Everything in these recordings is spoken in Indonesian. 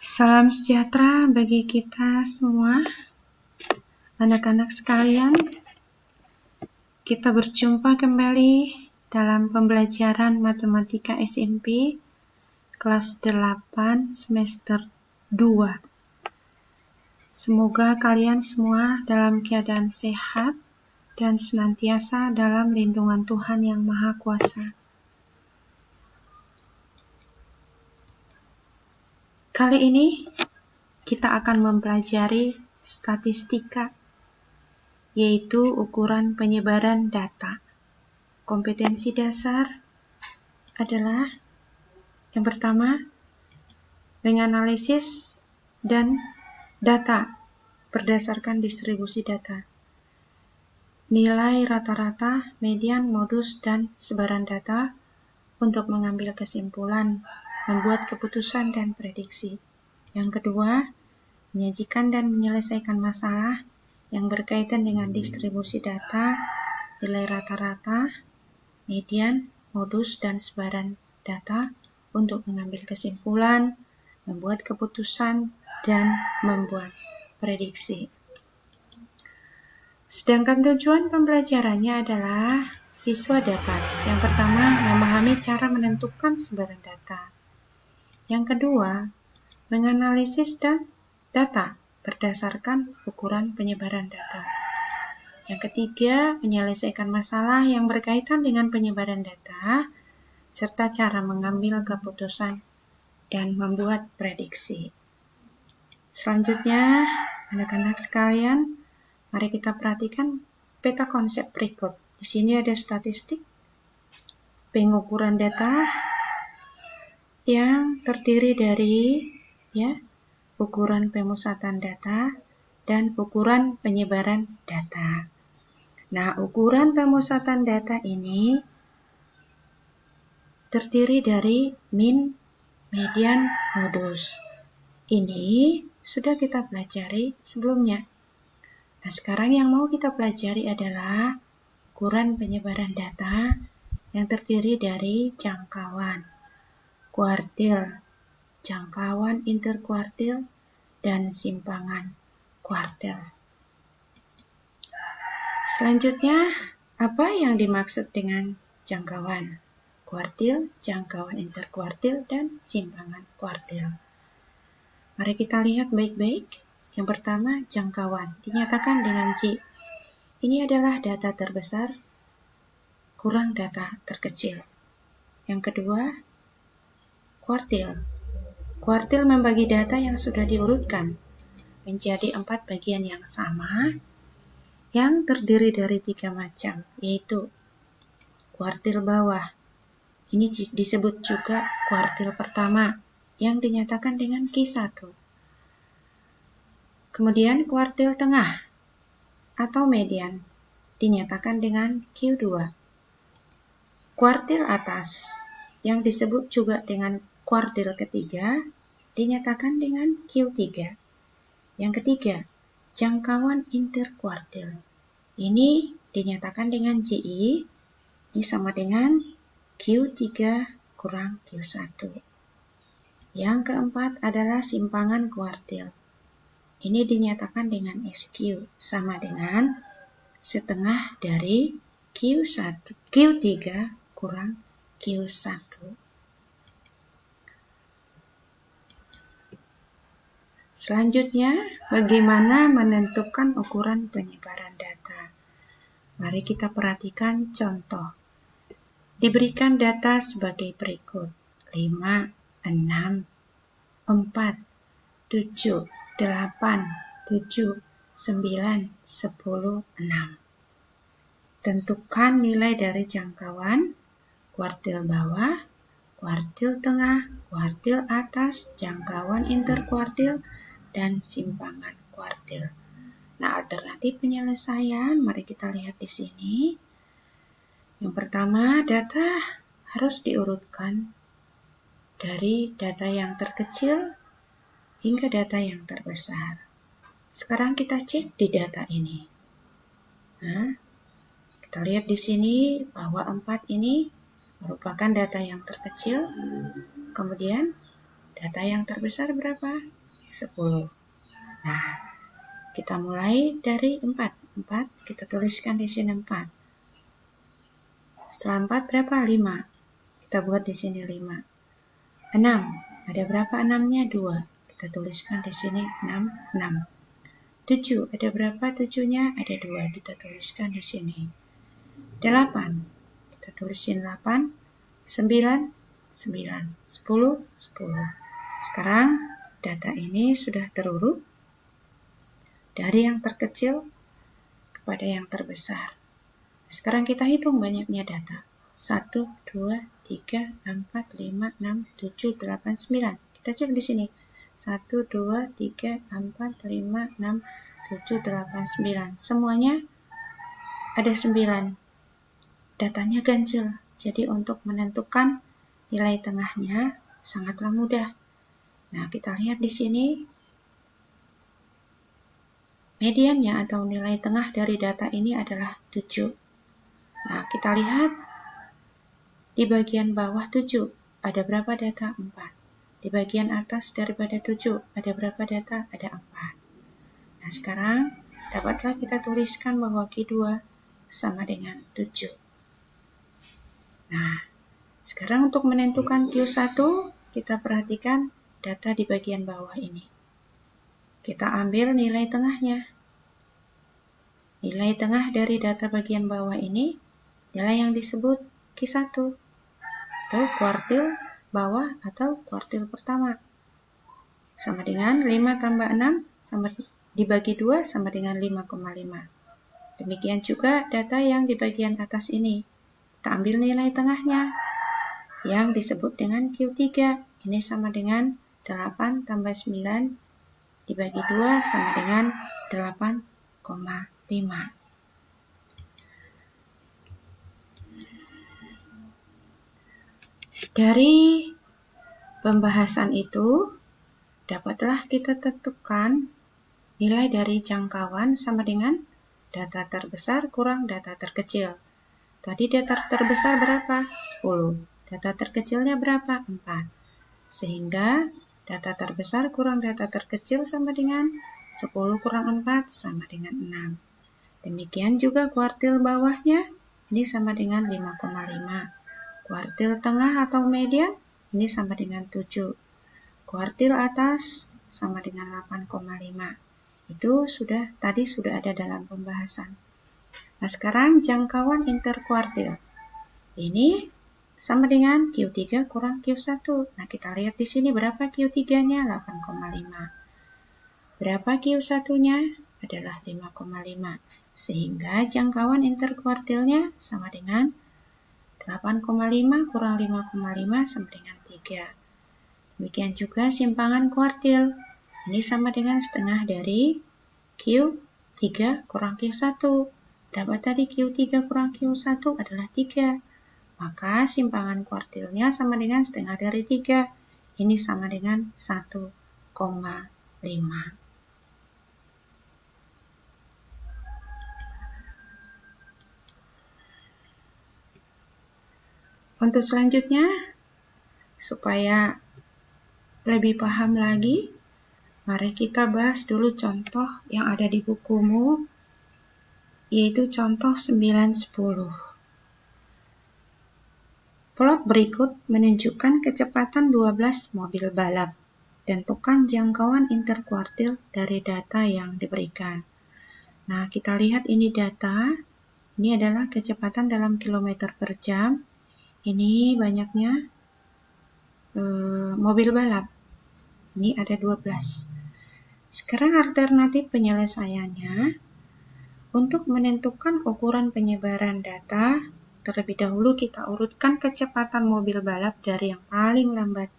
Salam sejahtera bagi kita semua, anak-anak sekalian. Kita berjumpa kembali dalam pembelajaran Matematika SMP kelas 8 semester 2. Semoga kalian semua dalam keadaan sehat dan senantiasa dalam lindungan Tuhan Yang Maha Kuasa. Kali ini kita akan mempelajari statistika, yaitu ukuran penyebaran data. Kompetensi dasar adalah yang pertama, menganalisis dan data berdasarkan distribusi data. Nilai rata-rata, median, modus, dan sebaran data untuk mengambil kesimpulan, membuat keputusan dan prediksi. Yang kedua, menyajikan dan menyelesaikan masalah yang berkaitan dengan distribusi data, nilai rata-rata, median, modus, dan sebaran data untuk mengambil kesimpulan, membuat keputusan, dan membuat prediksi. Sedangkan tujuan pembelajarannya adalah siswa dapat yang pertama memahami cara menentukan sebaran data. Yang kedua, menganalisis dan data berdasarkan ukuran penyebaran data. Yang ketiga, menyelesaikan masalah yang berkaitan dengan penyebaran data, serta cara mengambil keputusan dan membuat prediksi. Selanjutnya, anak-anak sekalian, mari kita perhatikan peta konsep berikut. Di sini ada statistik, pengukuran data yang terdiri dari ukuran pemusatan data dan ukuran penyebaran data. Nah, ukuran pemusatan data ini terdiri dari min, median, modus. Ini sudah kita pelajari sebelumnya. Nah, sekarang yang mau kita pelajari adalah ukuran penyebaran data yang terdiri dari jangkauan, kuartil, jangkauan interkuartil, dan simpangan kuartil. Selanjutnya, apa yang dimaksud dengan jangkauan? Kuartil, jangkauan interkuartil, dan simpangan kuartil. Mari kita lihat baik-baik. Yang pertama, jangkauan dinyatakan dengan J. Ini adalah data terbesar kurang data terkecil. Yang kedua, kuartil. Kuartil membagi data yang sudah diurutkan menjadi 4 bagian yang sama yang terdiri dari 3 macam, yaitu kuartil bawah. Ini disebut juga kuartil pertama yang dinyatakan dengan Q1. Kemudian kuartil tengah atau median dinyatakan dengan Q2. Kuartil atas yang disebut juga dengan kuartil ketiga dinyatakan dengan Q3. Yang ketiga, jangkauan interkuartil. Ini dinyatakan dengan JI, ini sama dengan Q3 kurang Q1. Yang keempat adalah simpangan kuartil. Ini dinyatakan dengan SQ, sama dengan setengah dari Q3 kurang Q1. Selanjutnya, bagaimana menentukan ukuran penyebaran data? Mari kita perhatikan contoh. Diberikan data sebagai berikut: 5, 6, 4, 7, 8, 7, 9, 10, 6. Tentukan nilai dari jangkauan, kuartil bawah, kuartil tengah, kuartil atas, jangkauan interkuartil, dan simpangan kuartil. Nah, alternatif penyelesaian, mari kita lihat di sini. Yang pertama, data harus diurutkan dari data yang terkecil hingga data yang terbesar. Sekarang kita cek di data ini. Nah, kita lihat di sini bahwa 4 ini merupakan data yang terkecil. Kemudian Data yang terbesar berapa? 10. Nah, kita mulai dari 4. 4, kita tuliskan di sini 4. Setelah 4 berapa? 5. Kita buat di sini 5. 6. Ada berapa 6-nya? 2. Kita tuliskan di sini 6. 6. 7. Ada berapa 7-nya? Ada 2. Kita tuliskan di sini. 8. Kita tulisin 8. 9. 9. 10. 10. Sekarang data ini sudah terurut dari yang terkecil kepada yang terbesar. Sekarang kita hitung banyaknya data. 1, 2, 3, 4, 5, 6, 7, 8, 9. Kita cek di sini. 1, 2, 3, 4, 5, 6, 7, 8, 9. Semuanya ada 9. Datanya ganjil. Jadi untuk menentukan nilai tengahnya sangatlah mudah. Nah, kita lihat di sini mediannya atau nilai tengah dari data ini adalah 7. Nah, kita lihat di bagian bawah 7 ada berapa data? 4. Di bagian atas daripada 7 ada berapa data? Ada 4. Nah, sekarang dapatlah kita tuliskan bahwa Q2 sama dengan 7. Nah, sekarang untuk menentukan Q1, kita perhatikan data di bagian bawah ini. Kita ambil nilai tengahnya. Nilai tengah dari data bagian bawah ini adalah yang disebut Q1 atau kuartil bawah atau kuartil pertama. Sama dengan 5 tambah 6 sama dibagi 2 sama dengan 5,5. Demikian juga data yang di bagian atas ini. Kita ambil nilai tengahnya yang disebut dengan Q3. Ini sama dengan 8 tambah 9 dibagi 2 sama dengan 8,5. Dari pembahasan itu, dapatlah kita tentukan nilai dari jangkauan sama dengan data terbesar kurang data terkecil. Tadi data terbesar berapa? 10. Data terkecilnya berapa? 4. Sehingga data terbesar kurang data terkecil sama dengan 10 kurang 4 sama dengan 6. Demikian juga kuartil bawahnya, ini sama dengan 5,5. Kuartil tengah atau median, ini sama dengan 7. Kuartil atas sama dengan 8,5. Itu tadi sudah ada dalam pembahasan. Nah, sekarang jangkauan interkuartil. Ini sama dengan Q3 kurang Q1. Nah, kita lihat di sini berapa Q3-nya? 8,5. Berapa Q1-nya? Adalah 5,5. Sehingga jangkauan interkuartilnya sama dengan 8,5 kurang 5,5 sama dengan 3. Demikian juga simpangan kuartil. Ini sama dengan setengah dari Q3 kurang Q1. Berapa tadi Q3 kurang Q1? Adalah 3. Maka simpangan kuartilnya sama dengan setengah dari 3. Ini sama dengan 1,5. Untuk selanjutnya, supaya lebih paham lagi, mari kita bahas dulu contoh yang ada di bukumu, yaitu contoh 9-10. Plot berikut menunjukkan kecepatan 12 mobil balap. Tentukan jangkauan interkuartil dari data yang diberikan. Nah, kita lihat ini data. Ini adalah kecepatan dalam kilometer per jam. Ini banyaknya mobil balap. Ini ada 12. Sekarang alternatif penyelesaiannya, untuk menentukan ukuran penyebaran data, terlebih dahulu kita urutkan kecepatan mobil balap dari yang paling lambat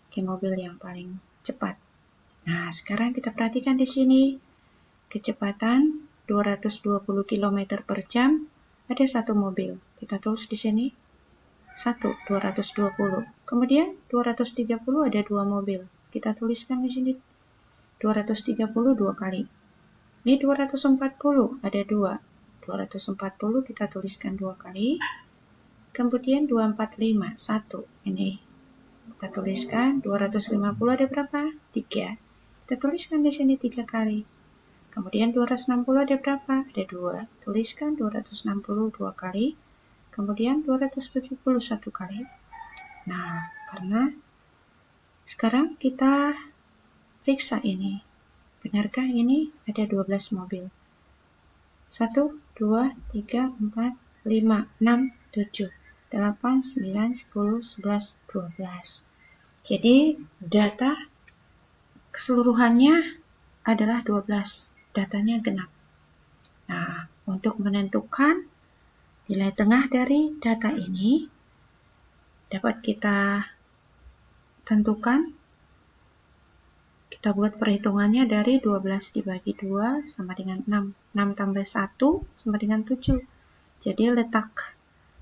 ke mobil yang paling cepat. Nah, sekarang kita perhatikan di sini. Kecepatan 220 km per jam, ada satu mobil. Kita tulis di sini. 220. Kemudian 230 ada 2 mobil. Kita tuliskan di sini 230 2 kali. Ini 240 ada 2. 240 kita tuliskan 2 kali. Kemudian 245 1. Ini Kita tuliskan 250 ada berapa? 3. Kita tuliskan di sini 3 kali. Kemudian 260 ada berapa? Ada 2. Tuliskan 260 2 kali. Kemudian 271 kali. Nah, karena sekarang kita periksa ini. Benarkah ini ada 12 mobil? 1, 2, 3, 4, 5, 6, 7, 8, 9, 10, 11, 12. Jadi data keseluruhannya adalah 12. Datanya genap. Nah, untuk menentukan nilai tengah dari data ini dapat kita tentukan. Kita buat perhitungannya dari 12 dibagi 2 sama dengan 6. 6 tambah 1 sama dengan 7. Jadi letak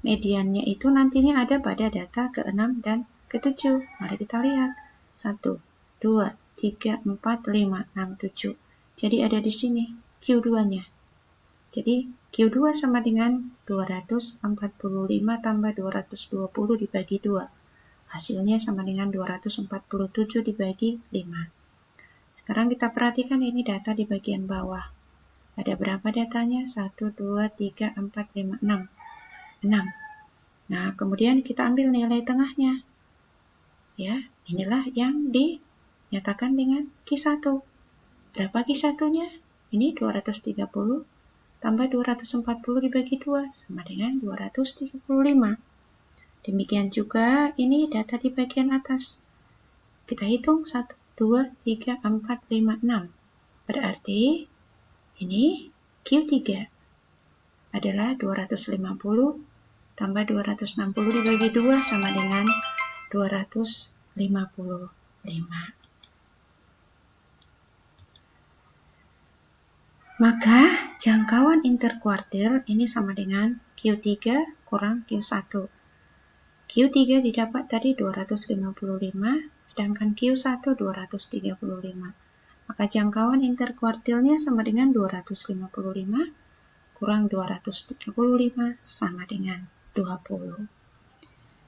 mediannya itu nantinya ada pada data ke-6 dan ke-7. Mari kita lihat. 1, 2, 3, 4, 5, 6, 7. Jadi ada di sini Q2-nya. Jadi Q2 sama dengan 245 tambah 220 dibagi 2. Hasilnya sama dengan 247 dibagi 5. Sekarang kita perhatikan ini data di bagian bawah. Ada berapa datanya? 1, 2, 3, 4, 5, 6. 6. Nah, kemudian kita ambil nilai tengahnya. Ya, inilah yang dinyatakan dengan Q1. Berapa Q1-nya? Ini 230 tambah 240 dibagi 2 sama dengan 235. Demikian juga ini data di bagian atas. Kita hitung 1, 2, 3, 4, 5, 6. Berarti ini Q3 adalah 250 tambah 260 dibagi 2 sama dengan 255. Maka jangkauan interkuartil ini sama dengan Q3 kurang Q1. Q3 didapat tadi 255, sedangkan Q1 235. Maka jangkauan interkuartilnya sama dengan 255 kurang 235 sama dengan 20.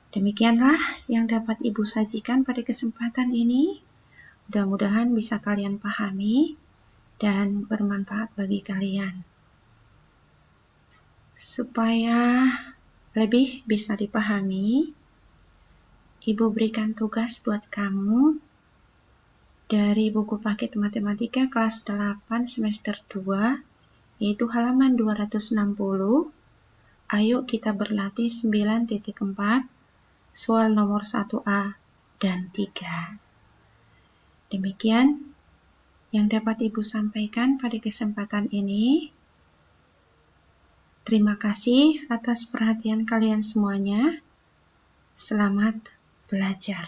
Demikianlah yang dapat Ibu sajikan pada kesempatan ini. Mudah-mudahan bisa kalian pahami dan bermanfaat bagi kalian. Supaya lebih bisa dipahami, Ibu berikan tugas buat kamu dari buku paket matematika kelas 8 semester 2, yaitu halaman 260. Ayo kita berlatih 9.4, soal nomor 1A dan 3. Demikian yang dapat Ibu sampaikan pada kesempatan ini. Terima kasih atas perhatian kalian semuanya. Selamat belajar.